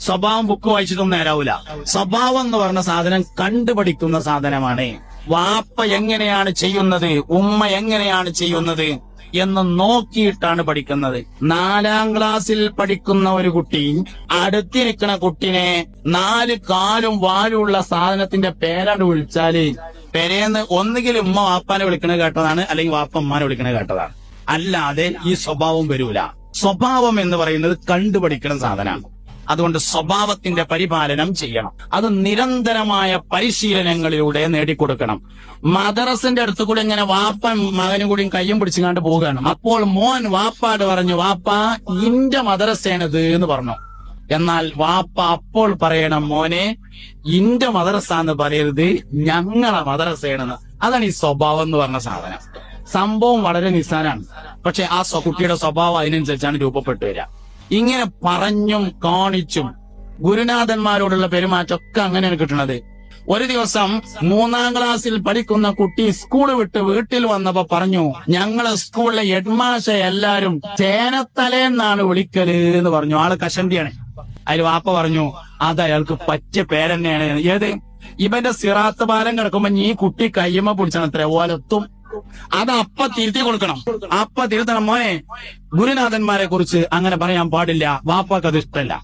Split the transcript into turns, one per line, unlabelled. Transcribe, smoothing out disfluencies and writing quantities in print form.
സ്വഭാവം ബുക്ക് വായിച്ചിട്ടൊന്നും നേരാവൂല. സ്വഭാവം എന്ന് പറഞ്ഞ സാധനം കണ്ടുപഠിക്കുന്ന സാധനമാണ്. വാപ്പ എങ്ങനെയാണ് ചെയ്യുന്നത്, ഉമ്മ എങ്ങനെയാണ് ചെയ്യുന്നത് എന്ന് നോക്കിയിട്ടാണ് പഠിക്കുന്നത്. 4ാം ക്ലാസ്സിൽ പഠിക്കുന്ന ഒരു കുട്ടി അടുത്തിരിക്കുന്ന കുട്ടിനെ 4 കാലും വാലുമുള്ള സാധനത്തിന്റെ പേരാണ് വിളിച്ചാല് പെരേന്ന് ഒന്നുകിൽ ഉമ്മ വാപ്പാനെ വിളിക്കണത് കേട്ടതാണ്, അല്ലെങ്കിൽ വാപ്പ ഉമ്മാനെ വിളിക്കണത് കേട്ടതാണ്. അല്ലാതെ ഈ സ്വഭാവം വരൂല. സ്വഭാവം എന്ന് പറയുന്നത് കണ്ടുപഠിക്കുന്ന സാധനമാണ്. അതുകൊണ്ട് സ്വഭാവത്തിന്റെ പരിപാലനം ചെയ്യണം. അത് നിരന്തരമായ പരിശീലനങ്ങളിലൂടെ നേടിക്കൊടുക്കണം. മദ്രസിന്റെ അടുത്ത് കൂടെ ഇങ്ങനെ വാപ്പ മകനും കൂടിയും കയ്യും പിടിച്ചുകൊണ്ട് പോവുകയാണ്. അപ്പോൾ മോൻ വാപ്പാട് പറഞ്ഞു, വാപ്പ ഇന്റെ മദ്രസയാണിത് എന്ന് പറഞ്ഞു. എന്നാൽ വാപ്പ അപ്പോൾ പറയണം, മോനെ ഇന്റെ മദ്രസ എന്ന് പറയരുത്, ഞങ്ങളെ മദ്രസയാണെന്ന്. അതാണ് ഈ സ്വഭാവം എന്ന് പറഞ്ഞ സാധനം. സംഭവം വളരെ നിസ്സാരമാണ്, പക്ഷെ ആ കുട്ടിയുടെ സ്വഭാവം അതിനനുസരിച്ചാണ് രൂപപ്പെട്ടു വരിക. ഇങ്ങനെ പറഞ്ഞും കാണിച്ചും ഗുരുനാഥന്മാരോടുള്ള പെരുമാറ്റമൊക്കെ അങ്ങനെയാണ് കിട്ടുന്നത്. ഒരു ദിവസം 3ാം ക്ലാസ്സിൽ പഠിക്കുന്ന കുട്ടി സ്കൂള് വിട്ട് വീട്ടിൽ വന്നപ്പോ പറഞ്ഞു, ഞങ്ങളെ സ്കൂളിലെ ഹെഡ്മാഷ എല്ലാരും ചേനത്തലേന്നാണ് വിളിക്കല് എന്ന് പറഞ്ഞു. ആള് കഷണ്ടിയാണ്. അതിൽ വാപ്പ പറഞ്ഞു, അത് അയാൾക്ക് പറ്റിയ പേരെന്നെയാണ്. ഏത്? ഇവന്റെ സിറാത്ത് പാലം കിടക്കുമ്പോ ഈ കുട്ടി കയ്യമ്മ പിടിച്ചാണത്രേ ഓലത്തും. അത് അപ്പ തിരുത്തി കൊടുക്കണം. അപ്പ തിരുത്തണം, മോനെ ഗുരുനാഥന്മാരെ കുറിച്ച് അങ്ങനെ പറയാൻ പാടില്ല, വാപ്പാക്ക് അത് ഇഷ്ടമല്ല.